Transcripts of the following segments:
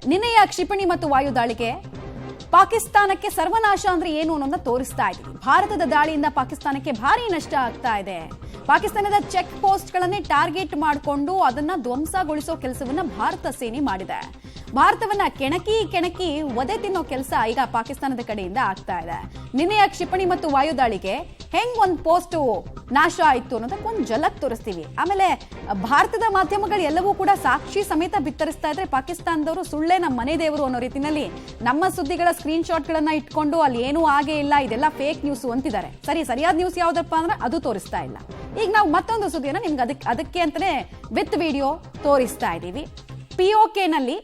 ನಿನ್ನೆಯ ಕ್ಷಿಪಣಿ ಮತ್ತು ವಾಯು ದಾಳಿಗೆ ಪಾಕಿಸ್ತಾನಕ್ಕೆ ಸರ್ವನಾಶ ಅಂದ್ರೆ ಏನು ಅನ್ನೋದನ್ನ ತೋರಿಸ್ತಾ ಇದ್ದೀವಿ. ಭಾರತದ ದಾಳಿಯಿಂದ ಪಾಕಿಸ್ತಾನಕ್ಕೆ ಭಾರಿ ನಷ್ಟ ಆಗ್ತಾ ಇದೆ. ಪಾಕಿಸ್ತಾನದ ಚೆಕ್ ಪೋಸ್ಟ್ಗಳನ್ನೇ ಟಾರ್ಗೆಟ್ ಮಾಡಿಕೊಂಡು ಅದನ್ನ ಧ್ವಂಸಗೊಳಿಸೋ ಕೆಲಸವನ್ನ ಭಾರತ ಸೇನೆ ಮಾಡಿದೆ. ಭಾರತವನ್ನ ಕೆಣಕಿ ಒದೆ ತಿನ್ನೋ ಕೆಲಸ ಈಗ ಪಾಕಿಸ್ತಾನದ ಕಡೆಯಿಂದ ಆಗ್ತಾ ಇದೆ. ನಿನ್ನೆಯ ಕ್ಷಿಪಣಿ ಮತ್ತು ವಾಯು ದಾಳಿಗೆ ಹೆಂಗ್ ಒಂದು ಪೋಸ್ಟ್ ನಾಶ ಆಯ್ತು ಅನ್ನೋದಕ್ಕೆ ಒಂದು ಝಲಕ್ ತೋರಿಸ್ತೀವಿ. ಆಮೇಲೆ ಭಾರತದ ಮಾಧ್ಯಮಗಳು ಎಲ್ಲವೂ ಕೂಡ ಸಾಕ್ಷಿ ಸಮೇತ ಬಿತ್ತರಿಸ್ತಾ ಇದ್ರೆ ಪಾಕಿಸ್ತಾನದವರು ಸುಳ್ಳೇ ನಮ್ಮ ಮನೆ ದೇವರು ಅನ್ನೋ ರೀತಿಯಲ್ಲಿ ನಮ್ಮ ಸುದ್ದಿಗಳ ಸ್ಕ್ರೀನ್ ಶಾಟ್ಗಳನ್ನ ಇಟ್ಕೊಂಡು ಅಲ್ಲಿ ಏನೂ ಆಗೇ ಇಲ್ಲ, ಇದೆಲ್ಲ ಫೇಕ್ ನ್ಯೂಸ್ ಅಂತಿದ್ದಾರೆ. ಸರಿಯಾದ ನ್ಯೂಸ್ ಯಾವ್ದಪ್ಪ ಅಂದ್ರೆ ಅದು ತೋರಿಸ್ತಾ ಇಲ್ಲ. ಈಗ ನಾವು ಮತ್ತೊಂದು ಸುದ್ದಿಯನ್ನ ನಿಮ್ಗೆ ಅದಕ್ಕೆ ಅಂತಾನೆ ವಿತ್ ವಿಡಿಯೋ ತೋರಿಸ್ತಾ ಇದ್ದೀವಿ. POK ನಲ್ಲಿ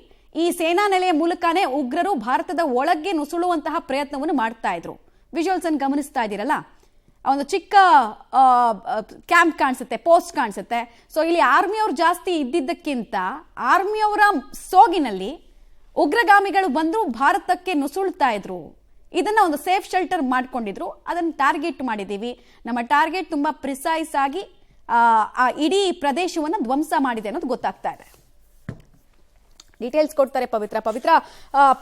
ಈ ಸೇನಾ ನೆಲೆಯ ಮೂಲಕನೇ ಉಗ್ರರು ಭಾರತದ ಒಳಗೆ ನುಸುಳುವಂತಹ ಪ್ರಯತ್ನವನ್ನು ಮಾಡ್ತಾ ಇದ್ರು. ವಿಜುವಲ್ಸ್ ಅನ್ನು ಗಮನಿಸ್ತಾ ಇದ್ದೀರಲ್ಲ, ಒಂದು ಚಿಕ್ಕ ಕ್ಯಾಂಪ್ ಕಾಣಿಸುತ್ತೆ, ಪೋಸ್ಟ್ ಕಾಣಿಸುತ್ತೆ. ಸೊ ಇಲ್ಲಿ ಆರ್ಮಿಯವರು ಜಾಸ್ತಿ ಇದ್ದಿದ್ದಕ್ಕಿಂತ ಆರ್ಮಿಯವರ ಸೋಗಿನಲ್ಲಿ ಉಗ್ರಗಾಮಿಗಳು ಬಂದು ಭಾರತಕ್ಕೆ ನುಸುಳ್ತಾ ಇದ್ರು. ಇದನ್ನ ಒಂದು ಸೇಫ್ ಶೆಲ್ಟರ್ ಮಾಡ್ಕೊಂಡಿದ್ರು. ಅದನ್ನು ಟಾರ್ಗೆಟ್ ಮಾಡಿದ್ದೀವಿ. ನಮ್ಮ ಟಾರ್ಗೆಟ್ ತುಂಬಾ ಪ್ರಿಸೈಸ್ ಆಗಿ ಇಡೀ ಪ್ರದೇಶವನ್ನು ಧ್ವಂಸ ಮಾಡಿದೆ ಅನ್ನೋದು ಗೊತ್ತಾಗ್ತಾ ಇದೆ. ಡೀಟೇಲ್ಸ್ ಕೊಡ್ತಾರೆ ಪವಿತ್ರ.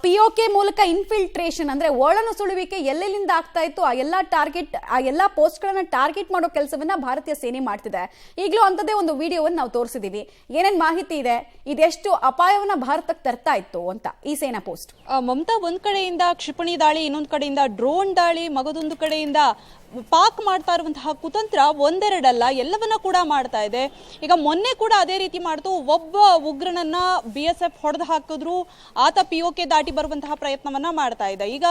POK ಮೂಲಕ ಇನ್ಫಿಲ್ಟ್ರೇಷನ್ ಅಂದ್ರೆ ಒಳನುಸುಳುವಿಕೆ ಎಲ್ಲೆಲ್ಲಿಂದ ಆಗ್ತಾ ಇತ್ತು ಆ ಎಲ್ಲಾ ಪೋಸ್ಟ್ಗಳನ್ನ ಟಾರ್ಗೆಟ್ ಮಾಡೋ ಕೆಲಸವನ್ನ ಭಾರತೀಯ ಸೇನೆ ಮಾಡ್ತಿದೆ. ಈಗಲೂ ಅಂತದೇ ಒಂದು ವಿಡಿಯೋವನ್ನು ನಾವು ತೋರಿಸಿದೀವಿ. ಏನೇನ್ ಮಾಹಿತಿ ಇದೆ, ಇದೆಷ್ಟು ಅಪಾಯವನ್ನ ಭಾರತಕ್ಕೆ ತರ್ತಾ ಇತ್ತು ಅಂತ ಈ ಸೇನಾ ಪೋಸ್ಟ್. ಮಮತಾ, ಒಂದ್ ಕಡೆಯಿಂದ ಕ್ಷಿಪಣಿ ದಾಳಿ, ಇನ್ನೊಂದ್ ಕಡೆಯಿಂದ ಡ್ರೋನ್ ದಾಳಿ, ಮಗದೊಂದು ಕಡೆಯಿಂದ ಪಾಕ್ ಮಾಡ್ತಾ ಇರುವಂತಹ ಕುತಂತ್ರ ಒಂದೆರಡಲ್ಲ, ಎಲ್ಲವನ್ನ ಕೂಡ ಮಾಡ್ತಾ ಇದೆ. ಈಗ ಮೊನ್ನೆ ಕೂಡ ಅದೇ ರೀತಿ ಮಾಡ್ತು. ಒಬ್ಬ ಉಗ್ರನನ್ನ BSF ಹೊಡೆದು ಹಾಕಿದ್ರು, ಆತ POK ದಾಟಿ ಬರುವಂತಹ ಪ್ರಯತ್ನವನ್ನ ಮಾಡ್ತಾ ಇದೆ. ಈಗ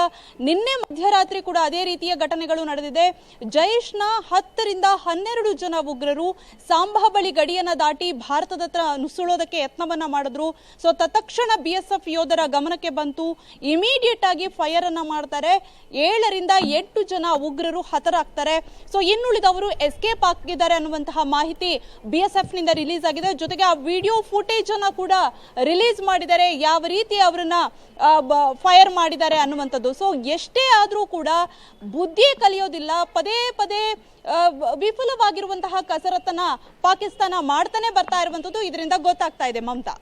ನಿನ್ನೆ ಮಧ್ಯರಾತ್ರಿ ಕೂಡ ಅದೇ ರೀತಿಯ ಘಟನೆಗಳು ನಡೆದಿದೆ. ಜೈಷ್ನ 10 ರಿಂದ 12 ಜನ ಉಗ್ರರು ಸಾಂಬಾ ಬಳಿ ಗಡಿಯನ್ನ ದಾಟಿ ಭಾರತದ ಹತ್ರ ನುಸುಳೋದಕ್ಕೆ ಯತ್ನವನ್ನ ಮಾಡಿದ್ರು. ಸೊ ತತ್ಕ್ಷಣ BSF ಯೋಧರ ಗಮನಕ್ಕೆ ಬಂತು. ಇಮಿಡಿಯೇಟ್ ಆಗಿ ಫೈರ್ ಅನ್ನ ಮಾಡ್ತಾರೆ. 7 ರಿಂದ 8 ಜನ ಉಗ್ರರು ಹತರಾಗ್ತಾರೆ. ಸೊ ಇನ್ನುಳಿದವರು ಎಸ್ಕೇಪ್ ಆಗಿದ್ದಾರೆ ಅನ್ನುವಂತಹ ಮಾಹಿತಿ BSF ನಿಂದ ರಿಲೀಸ್ ಆಗಿದೆ. ಜೊತೆಗೆ ಆ ವಿಡಿಯೋ ಫುಟೇಜ್ ಅನ್ನ ಕೂಡ ರಿಲೀಸ್ ಮಾಡಿದ್ದಾರೆ, ಯಾವ ರೀತಿ ಅವರನ್ನ ಫೈರ್ ಮಾಡಿದ್ದಾರೆ ಅನ್ನುವಂಥದ್ದು. ಸೊ ಎಷ್ಟೇ ಆದ್ರೂ ಕೂಡ ಬುದ್ಧಿ ಕಲಿಯೋದಿಲ್ಲ. ಪದೇ ವಿಫಲವಾಗಿರುವಂತಹ ಕಸರತ್ತನ್ನ ಪಾಕಿಸ್ತಾನ ಮಾಡ್ತಾನೆ ಬರ್ತಾ ಇರುವಂತದ್ದು ಇದರಿಂದ ಗೊತ್ತಾಗ್ತಾ ಇದೆ. ಮಮತಾ.